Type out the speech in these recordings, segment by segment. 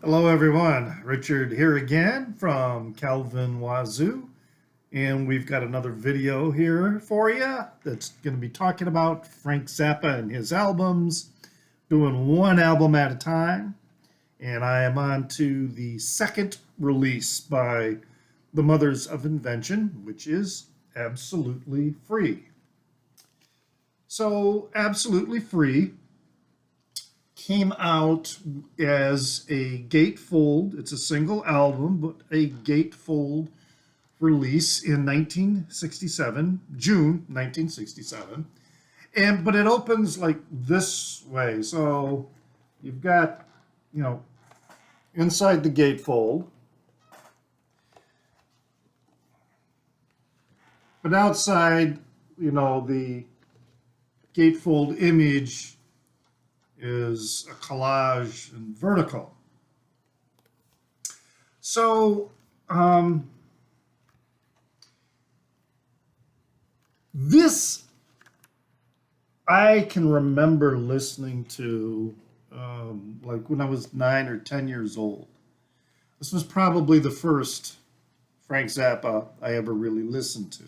Hello, everyone. Richard here again from Calvin Wazoo, and we've got another video here for you that's going to be talking about Frank Zappa and his albums, doing one album at a time. And I am on to the second release by the Mothers of Invention, which is Absolutely Free. So, Absolutely Free came out as a gatefold. It's a single album, but a gatefold release in 1967, June 1967. But it opens like this way. So you've got, inside the gatefold, but outside, the gatefold image is a collage and vertical. So this I can remember listening to like when I was 9 or 10 years old. This was probably the first Frank Zappa I ever really listened to.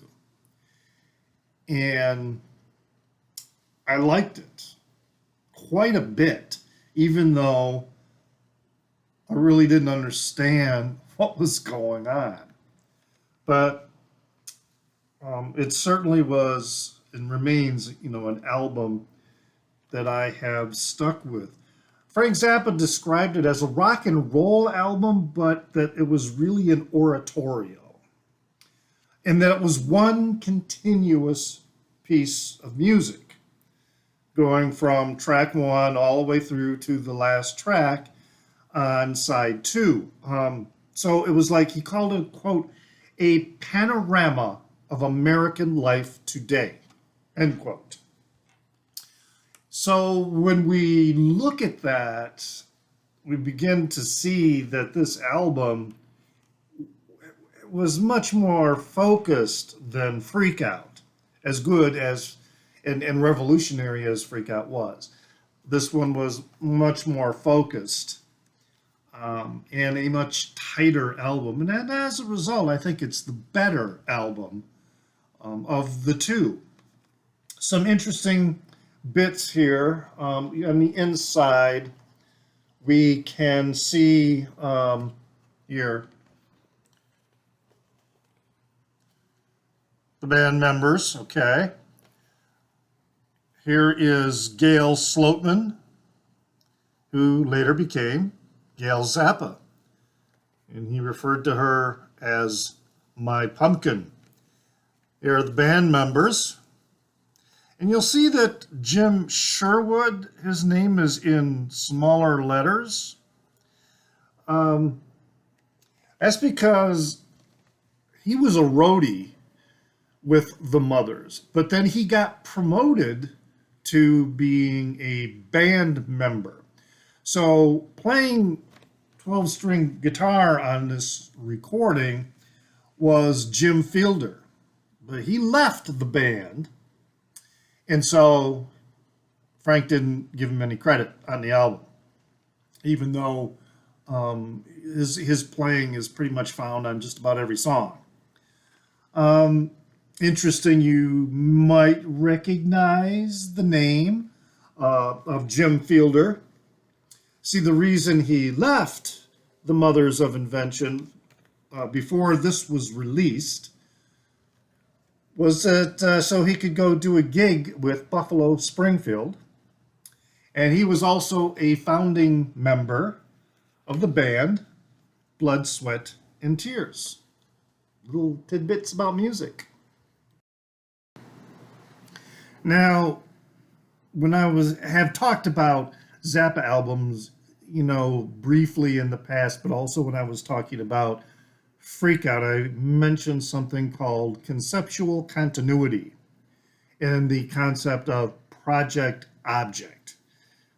And I liked it quite a bit, even though I really didn't understand what was going on. But it certainly was and remains, an album that I have stuck with. Frank Zappa described it as a rock and roll album, but that it was really an oratorio, and that it was one continuous piece of music, going from track one all the way through to the last track on side two. So it was like he called it, quote, a panorama of American life today, end quote. So when we look at that, we begin to see that this album was much more focused than Freak Out, as good as and revolutionary as Freak Out was. This one was much more focused and a much tighter album. And as a result, I think it's the better album of the two. Some interesting bits here. On the inside, we can see here the band members, okay. Here is Gail Sloatman, who later became Gail Zappa. And he referred to her as my pumpkin. Here are the band members. And you'll see that Jim Sherwood, his name is in smaller letters. That's because he was a roadie with the Mothers, but then he got promoted to being a band member. So playing 12-string guitar on this recording was Jim Fielder, but he left the band, and so Frank didn't give him any credit on the album, even though his playing is pretty much found on just about every song. Interesting, you might recognize the name of Jim Fielder. See, the reason he left the Mothers of Invention before this was released was that so he could go do a gig with Buffalo Springfield. And he was also a founding member of the band Blood, Sweat, and Tears. Little tidbits about music. Now, when I have talked about Zappa albums, briefly in the past, but also when I was talking about Freak Out, I mentioned something called Conceptual Continuity and the concept of project object.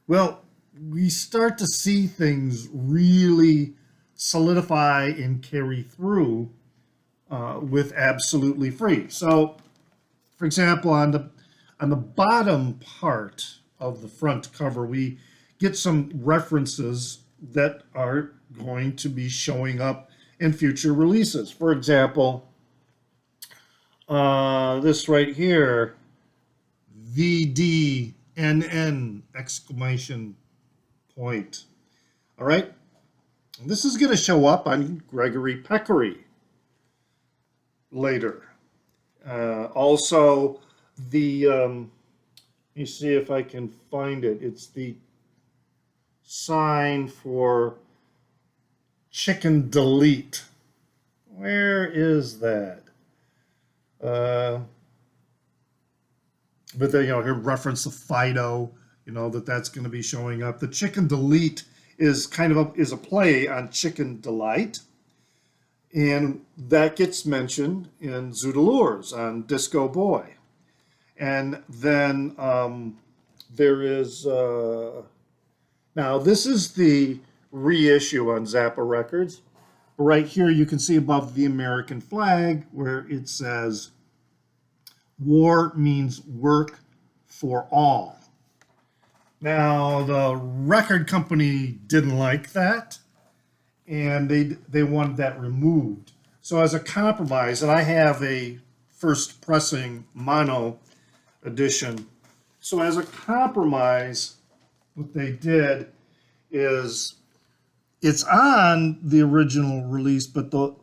Well, we start to see things really solidify and carry through with Absolutely Free. So, for example, on the bottom part of the front cover, we get some references that are going to be showing up in future releases. For example, this right here, VDNN exclamation point. All right. This is going to show up on Gregory Peccary later. Also, let me see if I can find it. It's the sign for chicken delete. Where is that? But then, here reference to Fido, that's going to be showing up. The chicken delete is is a play on chicken delight. And that gets mentioned in Zoodalures on Disco Boy. And then there is, now this is the reissue on Zappa Records. Right here you can see above the American flag where it says, "War means work for all." Now the record company didn't like that, and they wanted that removed. So as a compromise, and I have a first pressing mono edition. So as a compromise, what they did is it's on the original release, but the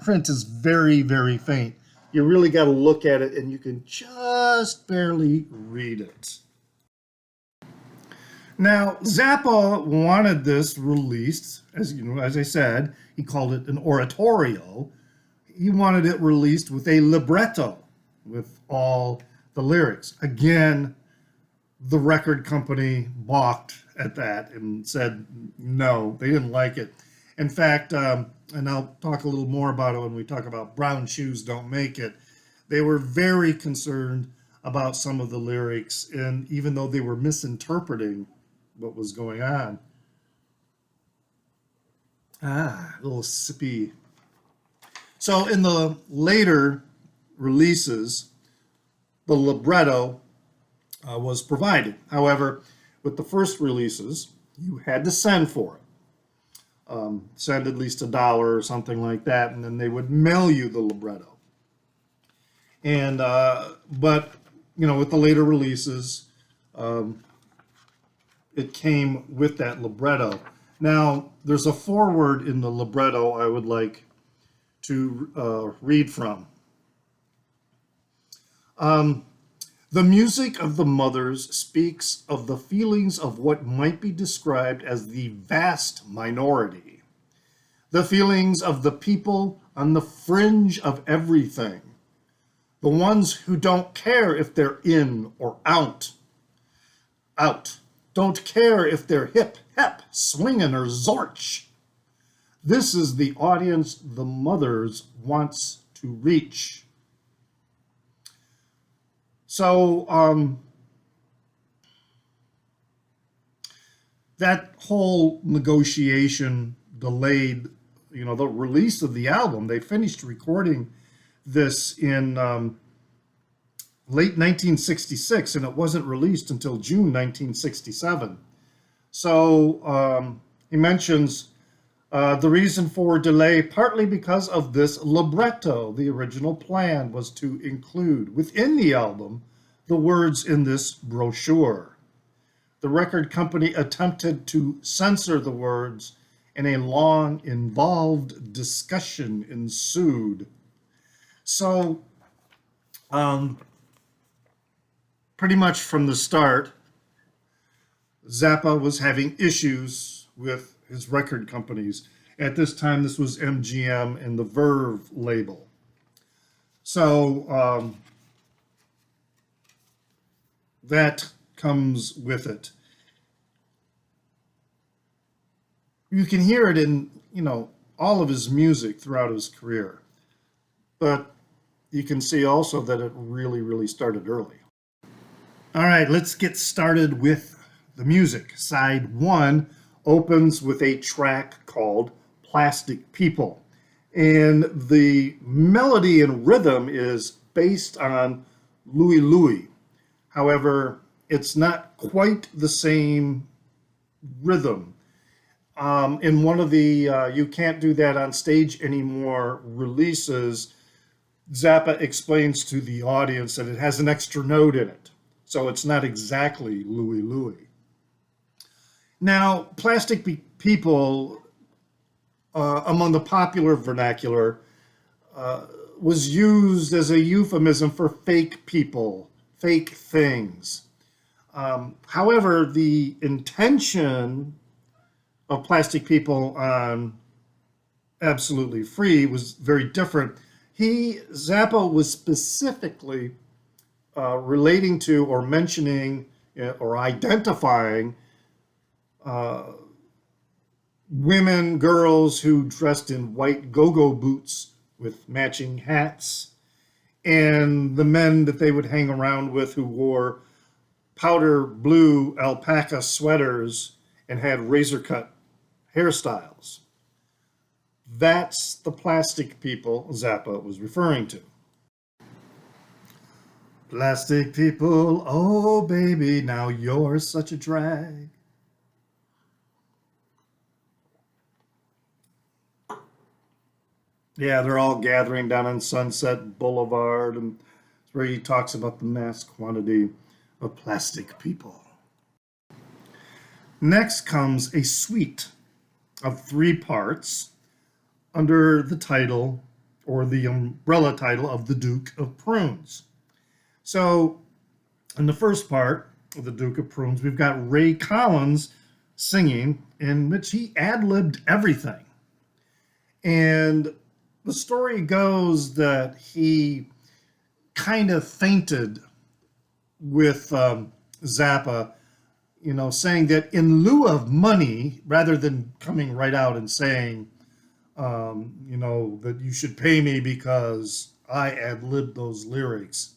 print is very, very faint. You really got to look at it, and you can just barely read it. Now, Zappa wanted this released, as I said, he called it an oratorio. He wanted it released with a libretto, with all the lyrics. Again, the record company balked at that and said no, they didn't like it. In fact, and I'll talk a little more about it when we talk about Brown Shoes Don't Make It, they were very concerned about some of the lyrics, and even though they were misinterpreting what was going on. A little sippy. So in the later releases, the libretto was provided. However, with the first releases, you had to send for it. Send at least $1 or something like that, and then they would mail you the libretto. And but with the later releases, it came with that libretto. Now, there's a foreword in the libretto I would like to read from. The music of the Mothers speaks of the feelings of what might be described as the vast minority. The feelings of the people on the fringe of everything. The ones who don't care if they're in or out. Don't care if they're hip, hep, swinging, or zorch. This is the audience the Mothers wants to reach. So that whole negotiation delayed, the release of the album. They finished recording this in late 1966, and it wasn't released until June 1967. So he mentions the reason for delay, partly because of this libretto. The original plan was to include within the album the words in this brochure. The record company attempted to censor the words, and a long, involved discussion ensued. So, pretty much from the start, Zappa was having issues with his record companies. At this time, this was MGM and the Verve label. So that comes with it. You can hear it in, all of his music throughout his career. But you can see also that it really, really started early. All right, let's get started with the music. Side 1 opens with a track called Plastic People. And the melody and rhythm is based on Louie Louie. However, it's not quite the same rhythm. In one of the You Can't Do That on Stage Anymore releases, Zappa explains to the audience that it has an extra note in it. So it's not exactly Louie Louie. Now, Plastic People, among the popular vernacular, was used as a euphemism for fake people, fake things. However, the intention of Plastic People on Absolutely Free was very different. Zappa was specifically relating to or mentioning or identifying women, girls who dressed in white go-go boots with matching hats, and the men that they would hang around with who wore powder blue alpaca sweaters and had razor cut hairstyles. That's the Plastic People Zappa was referring to. Plastic people, oh baby, now you're such a drag. Yeah, they're all gathering down on Sunset Boulevard, and where he talks about the mass quantity of plastic people. Next comes a suite of 3 parts under the title or the umbrella title of the Duke of Prunes. So, in the first part of the Duke of Prunes, we've got Ray Collins singing, in which he ad-libbed everything. And the story goes that he kind of fainted with Zappa, saying that in lieu of money, rather than coming right out and saying, that you should pay me because I ad-libbed those lyrics.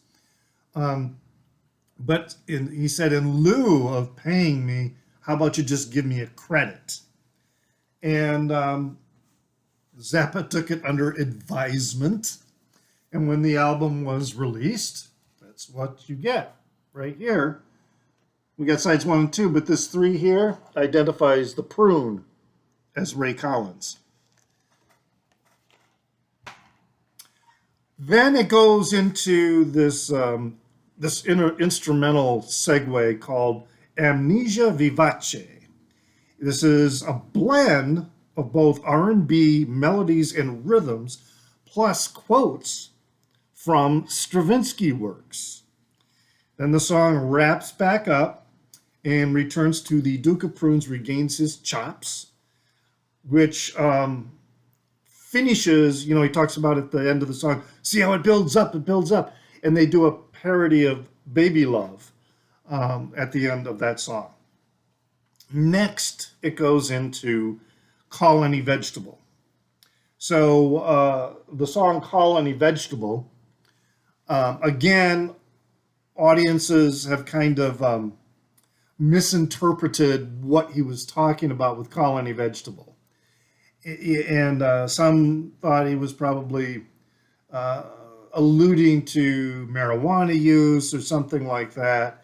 But he said, in lieu of paying me, how about you just give me a credit? And Zappa took it under advisement. And when the album was released, that's what you get right here. We got sides 1 and 2, but this 3 here identifies the prune as Ray Collins. Then it goes into this instrumental segue called Amnesia Vivace. This is a blend of both R&B melodies and rhythms, plus quotes from Stravinsky works. Then the song wraps back up and returns to the Duke of Prunes regains his chops, which finishes, he talks about at the end of the song, see how it builds up, and they do a parody of Baby Love at the end of that song. Next, it goes into Call Any Vegetable. So the song Call Any Vegetable, again, audiences have kind of misinterpreted what he was talking about with Call Any Vegetable. And some thought he was probably alluding to marijuana use or something like that,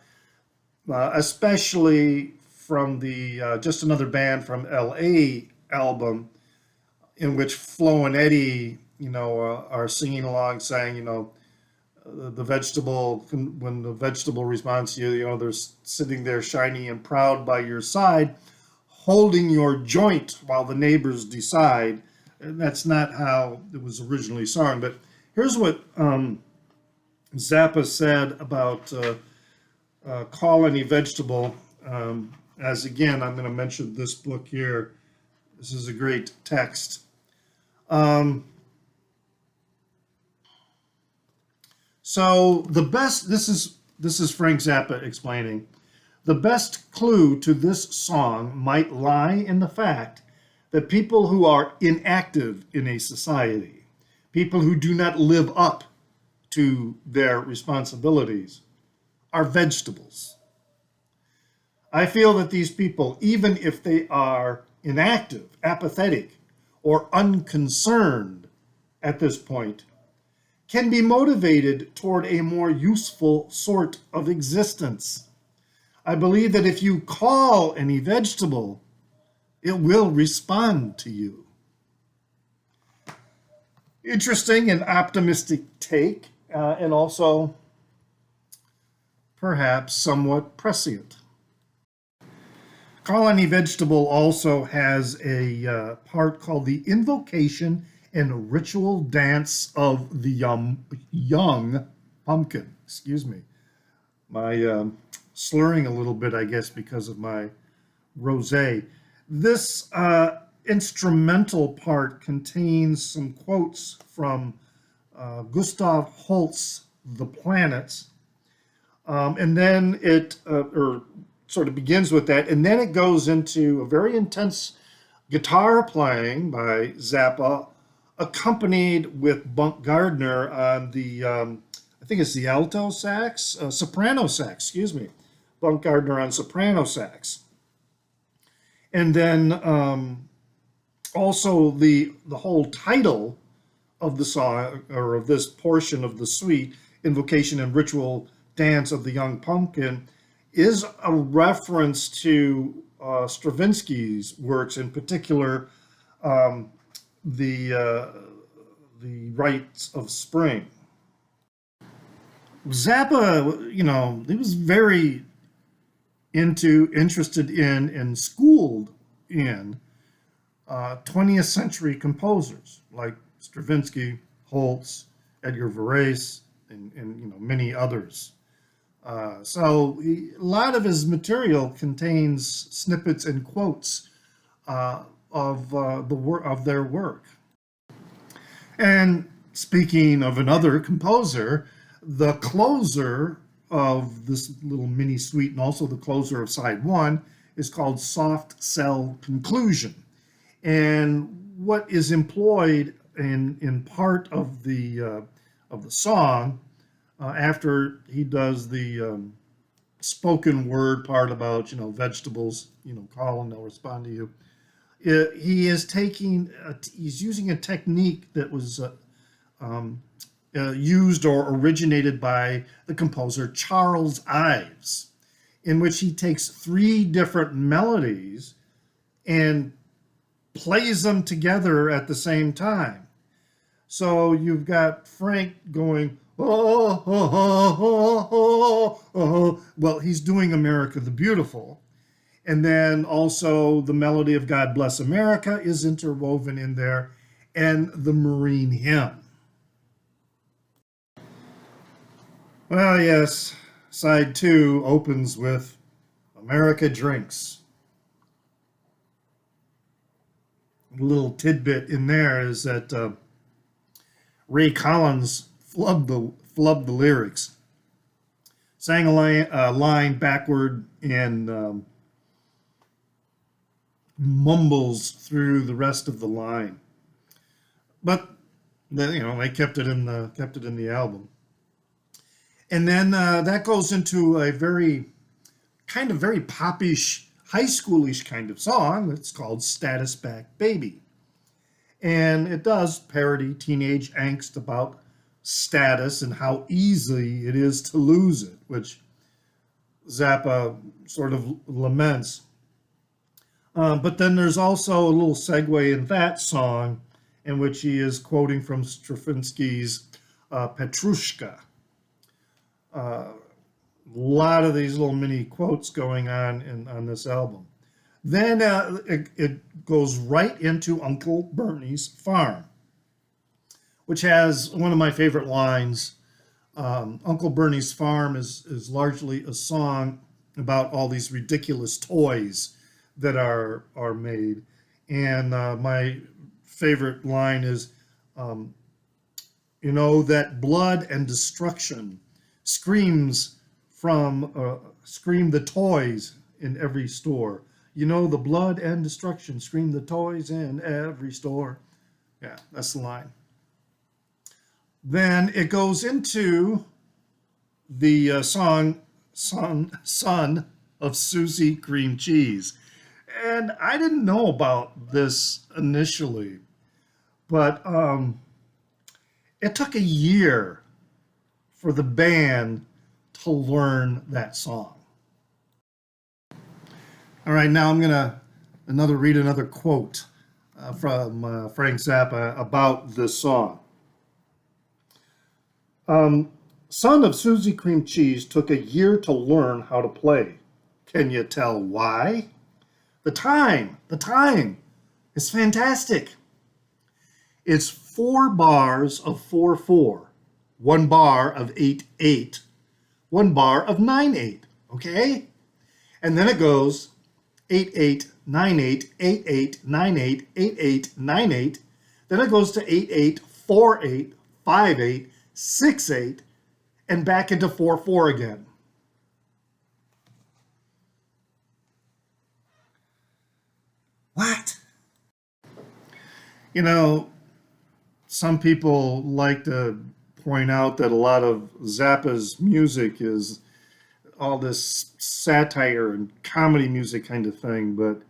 especially from the Just Another Band from L.A. album, in which Flo and Eddie, are singing along, saying, the vegetable, when the vegetable responds to you, they're sitting there shiny and proud by your side, holding your joint while the neighbors decide. And that's not how it was originally sung. But here's what Zappa said about Call Any Vegetable. As again, I'm going to mention this book here. This is a great text. So the best, this is Frank Zappa explaining, the best clue to this song might lie in the fact that people who are inactive in a society, people who do not live up to their responsibilities, are vegetables. I feel that these people, even if they are inactive, apathetic, or unconcerned at this point, can be motivated toward a more useful sort of existence. I believe that if you call any vegetable, It will respond to you. Interesting and optimistic take, and also perhaps somewhat prescient. Call Any Vegetable also has a part called the Invocation and Ritual Dance of the Young Pumpkin. Excuse me. My slurring a little bit, I guess, because of my rosé. This instrumental part contains some quotes from Gustav Holst's The Planets, and then it or sort of begins with that, and then it goes into a very intense guitar playing by Zappa, accompanied with Bunk Gardner on the, I think it's the alto sax, soprano sax, excuse me, Bunk Gardner on soprano sax. And then also the whole title of the song, or of this portion of the suite, Invocation and Ritual Dance of the Young Pumpkin, is a reference to Stravinsky's works, in particular the Rites of Spring. Zappa, he was very interested in and schooled in 20th century composers like Stravinsky, Holst, Edgar Varese, and many others. So a lot of his material contains snippets and quotes of their work. And speaking of another composer, the closer of this little mini suite and also the closer of side one is called Soft Cell Conclusion. And what is employed in part of the song, after he does the spoken word part about vegetables, call and they'll respond to you, he is he's using a technique that was used or originated by the composer Charles Ives, in which he takes three different melodies and plays them together at the same time. So you've got Frank going, oh, oh, oh, oh, oh, oh. Well, he's doing America the Beautiful. And then also the melody of God Bless America is interwoven in there, and the Marine Hymn. Well, yes, side two opens with America Drinks. A little tidbit in there is that Ray Collins flubbed the lyrics, sang a line backward, and mumbles through the rest of the line. But they kept it in the album. And then that goes into a very popish, high schoolish kind of song. It's called Status Back Baby. And it does parody teenage angst about status and how easy it is to lose it, which Zappa sort of laments. But then there's also a little segue in that song in which he is quoting from Stravinsky's Petrushka. A lot of these little mini quotes going on this album. Then it goes right into Uncle Bernie's Farm, which has one of my favorite lines. Uncle Bernie's Farm is largely a song about all these ridiculous toys that are made. And my favorite line is, that blood and destruction scream the toys in every store. The blood and destruction scream the toys in every store. Yeah, that's the line. Then it goes into the song Son of Susie Cream Cheese. And I didn't know about this initially, but it took a year for the band to learn that song. All right, now I'm going to read another quote from Frank Zappa about this song. Son of Susie Cream Cheese took a year to learn how to play. Can you tell why? The time is fantastic. It's 4 bars of 4/4, 1 bar of 8/8, 1 bar of 9/8, okay? And then it goes 8/8, 9/8, 8/8, 9/8, 8/8, 9/8. Then it goes to 8/8, 4/8, 5/8, 6/8, and back into 4/4 again. What? You know, some people like to point out that a lot of Zappa's music is all this satire and comedy music kind of thing, but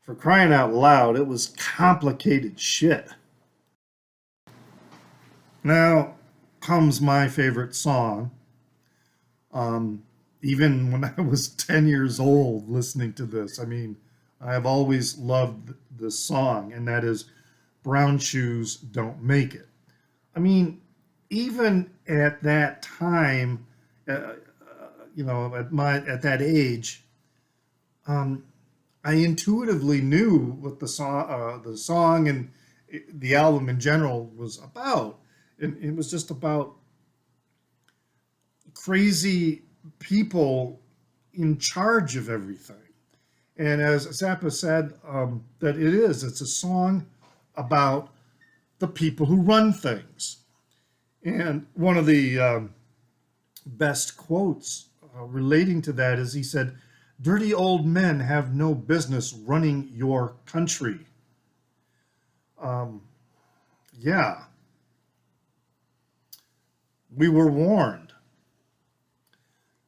for crying out loud, it was complicated shit. Now comes my favorite song. Even when I was 10 years old listening to this, I mean, I've always loved this song, and that is Brown Shoes Don't Make It. I mean, even at that time, at that age, I intuitively knew what the song and the album in general was about. It was just about crazy people in charge of everything. And as Zappa said, it's a song about the people who run things. And one of the best quotes relating to that is he said, "Dirty old men have no business running your country." Yeah, we were warned.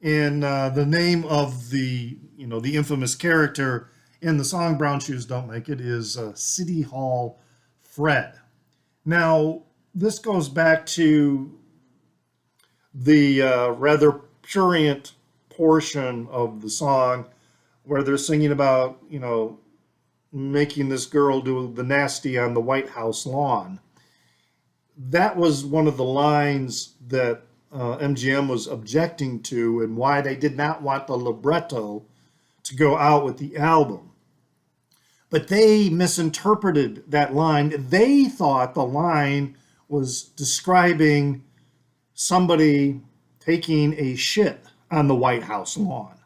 And the name of the infamous character in the song "Brown Shoes Don't Make It" is City Hall Fred. Now, this goes back to the rather prurient portion of the song where they're singing about, making this girl do the nasty on the White House lawn. That was one of the lines that MGM was objecting to and why they did not want the libretto to go out with the album. But they misinterpreted that line. They thought the line was describing somebody taking a shit on the White House lawn.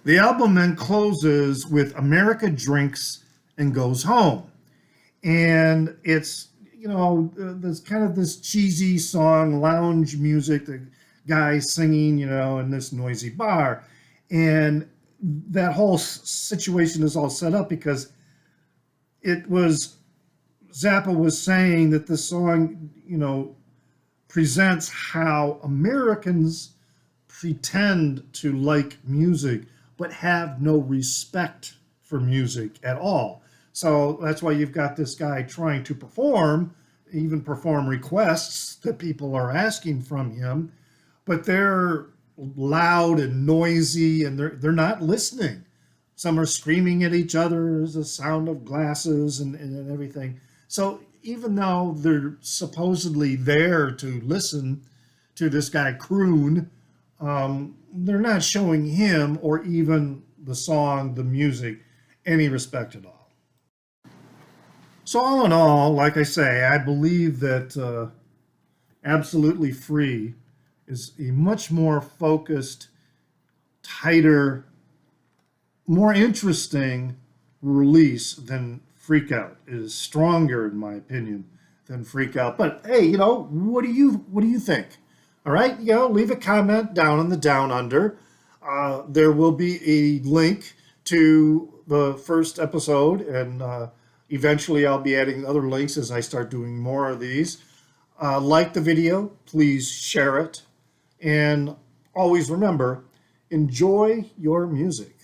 The album then closes with "America Drinks and Goes Home." And it's, there's kind of this cheesy song, lounge music, the guy singing, in this noisy bar. And that whole situation is all set up because Zappa was saying that the song, presents how Americans pretend to like music but have no respect for music at all. So that's why you've got this guy trying to perform requests that people are asking from him, but they're loud and noisy and they're not listening. Some are screaming at each other. There's a sound of glasses and everything. So even though they're supposedly there to listen to this guy croon, they're not showing him or even the song, the music, any respect at all. So all in all, like I say, I believe that Absolutely Free is a much more focused, tighter, more interesting release than Freak Out. It is stronger, in my opinion, than Freak Out. But hey, what do you think? All right, leave a comment down in the Down Under. There will be a link to the first episode, and eventually I'll be adding other links as I start doing more of these. Like the video, please share it, and always remember, enjoy your music.